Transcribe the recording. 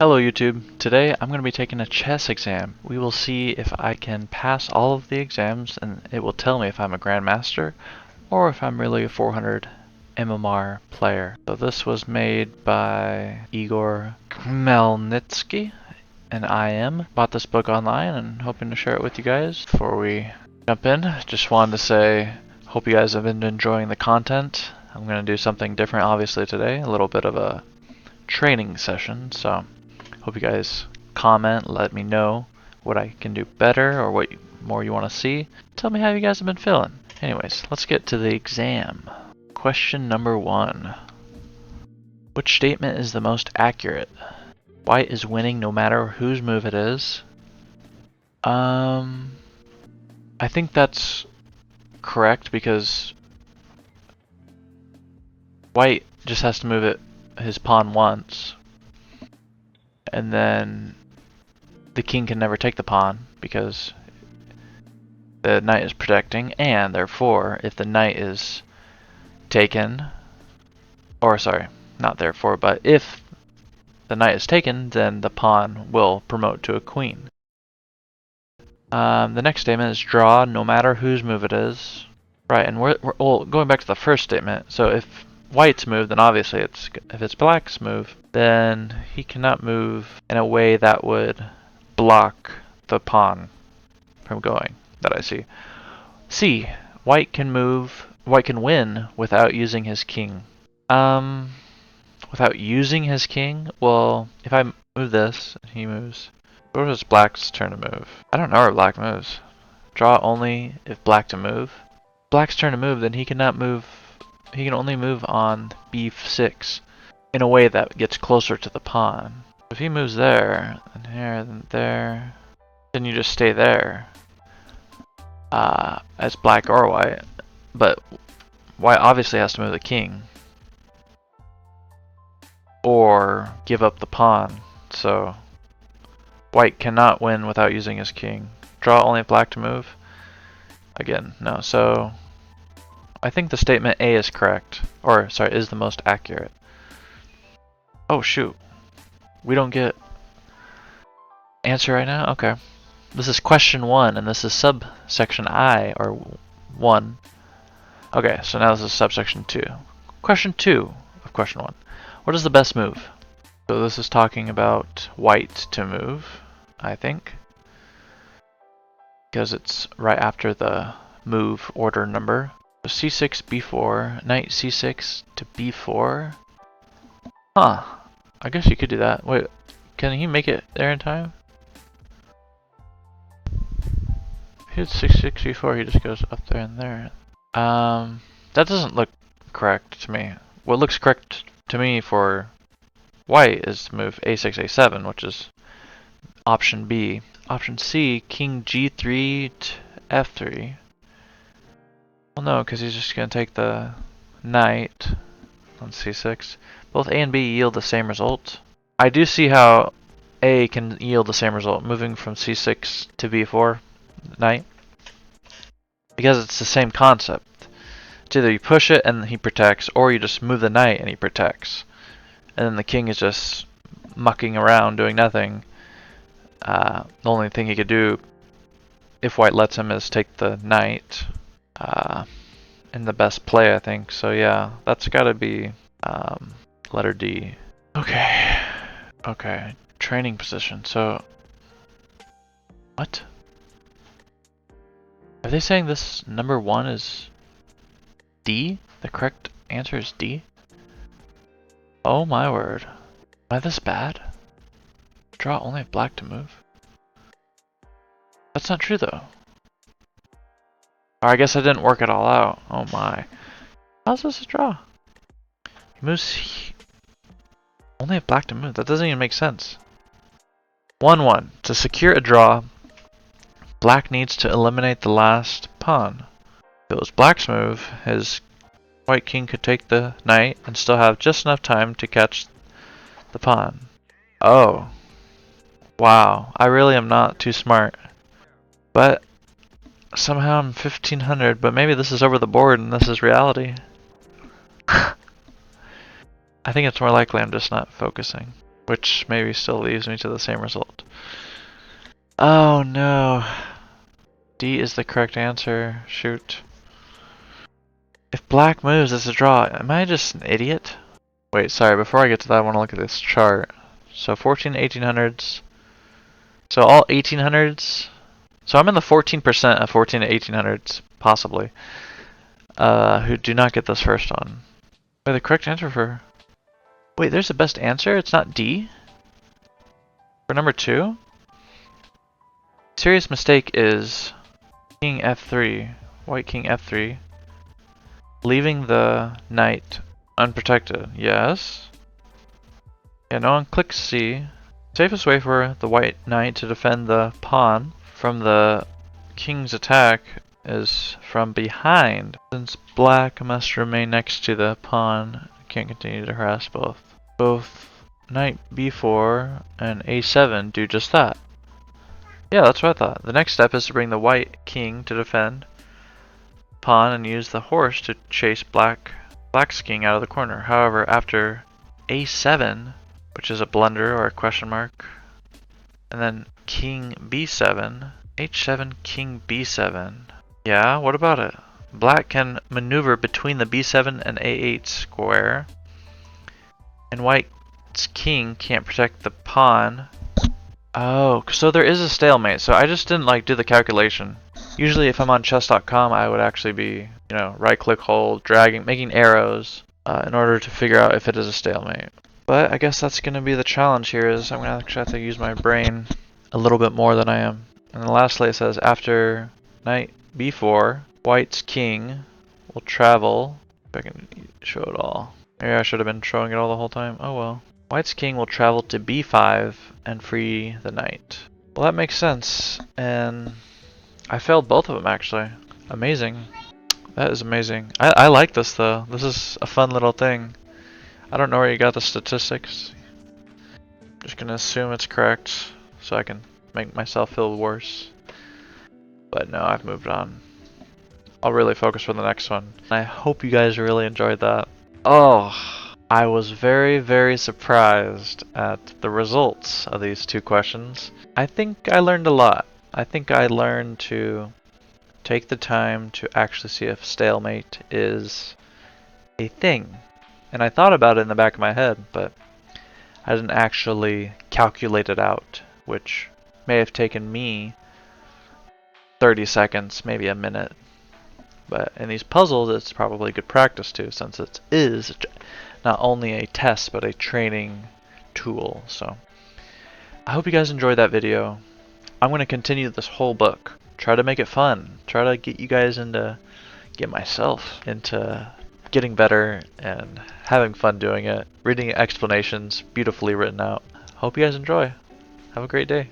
Hello YouTube. Today I'm going to be taking a chess exam. We will see if I can pass all of the exams and it will tell me if I'm a grandmaster or if I'm really a 400 MMR player. So this was made by Igor Khmelnytsky and I am. Bought this book online and hoping to share it with you guys. Before we jump in, just wanted to say hope you guys have been enjoying the content. I'm going to do something different obviously today, a little bit of a training session, so hope you guys comment, let me know what I can do better or what more you want to see. Tell me how you guys have been feeling. Anyways, let's get to the exam. Question number 1. Which statement is the most accurate? White is winning no matter whose move it is. I think that's correct because White just has to move his pawn once. And then the king can never take the pawn because the knight is protecting, and therefore if the knight is taken, or sorry, not therefore, but if the knight is taken, then the pawn will promote to a queen. The next statement is draw no matter whose move it is. Right, and we're going back to the first statement. So if White's move, then obviously if it's Black's move, then he cannot move in a way that would block the pawn from going, that I see. C, White can win without using his king. Without using his king? Well, if I move this, and he moves, what is Black's turn to move? I don't know where Black moves. Draw only if Black to move. Black's turn to move, then he cannot move. He can only move on b6 in a way that gets closer to the pawn. If he moves there, and here, then there, then you just stay there as Black or White. But White obviously has to move the king or give up the pawn. So White cannot win without using his king. Draw only if Black to move. Again, no. So I think the statement A is correct. Or, sorry, is the most accurate. Oh, shoot. We don't get answer right now? Okay. This is question 1, and this is subsection I, or 1. Okay, so now this is subsection 2. Question 2 of question 1. What is the best move? So this is talking about White to move, I think. Because it's right after the move order number. So c6, b4, knight c6 to b4. Huh. I guess you could do that. Wait, can he make it there in time? If he hits 6, b4, he just goes up there and there. That doesn't look correct to me. What looks correct to me for White is to move a6, a7, which is option B. Option C, king g3 to f3. Well, no, because he's just going to take the knight on c6. Both A and B yield the same result. I do see how A can yield the same result, moving from c6 to b4, knight. Because it's the same concept. It's either you push it and he protects, or you just move the knight and he protects. And then the king is just mucking around doing nothing. The only thing he could do, if White lets him, is take the knight. In the best play, I think. So yeah, that's gotta be letter D. Okay, training position. So, what? Are they saying this number 1 is D? The correct answer is D? Oh my word. Am I this bad? Draw only if Black to move? That's not true though. Or I guess I didn't work it all out. Oh my. How's this a draw? He moves only if Black to move. That doesn't even make sense. 1-1. To secure a draw, Black needs to eliminate the last pawn. If it was Black's move, his White king could take the knight and still have just enough time to catch the pawn. Oh. Wow. I really am not too smart. But somehow I'm 1500, but maybe this is over the board and this is reality. I think it's more likely I'm just not focusing. which maybe still leaves me to the same result. Oh no. D is the correct answer. Shoot. If black moves, it's a draw. Am I just an idiot? Wait, sorry, before I get to that, I want to look at this chart. So 14 1800s. So all 1800s. So I'm in the 14% of 14 to 1800s, possibly, who do not get this first one. Wait, the correct answer for... Wait, there's the best answer? It's not D? For number 2? Serious mistake is King F3, White King F3, leaving the knight unprotected. Yes. Yeah, no one clicks C. Safest way for the white knight to defend the pawn from the king's attack is from behind. Since black must remain next to the pawn, can't continue to harass both. Both knight b4 and a7 do just that. Yeah, that's what I thought. The next step is to bring the white king to defend pawn and use the horse to chase black's king out of the corner. However, after a7, which is a blunder or a question mark, and then king b7, h7, king b7. Yeah, what about it? Black can maneuver between the b7 and a8 square, and white's king can't protect the pawn. Oh, so there is a stalemate. So I just didn't like do the calculation. Usually if I'm on chess.com, I would actually be, you know, right click hold, dragging, making arrows in order to figure out if it is a stalemate. But I guess that's going to be the challenge here, is I'm going to actually have to use my brain a little bit more than I am. And then lastly it says after knight b4, white's king will travel. If I can show it all. Maybe I should have been showing it all the whole time. Oh well. White's king will travel to b5 and free the knight. Well, that makes sense. And I failed both of them actually. Amazing. That is amazing. I like this though. This is a fun little thing. I don't know where you got the statistics. Just gonna assume it's correct so I can make myself feel worse. But no, I've moved on. I'll really focus for the next one. I hope you guys really enjoyed that. Oh, I was very, very surprised at the results of these two questions. I think I learned a lot. I think I learned to take the time to actually see if stalemate is a thing. And I thought about it in the back of my head, but I didn't actually calculate it out, which may have taken me 30 seconds, maybe a minute. But in these puzzles, it's probably good practice too, since it is not only a test, but a training tool. So I hope you guys enjoyed that video. I'm going to continue this whole book. Try to make it fun. Try to get you guys get myself into getting better and having fun doing it. Reading explanations, beautifully written out. Hope you guys enjoy. Have a great day.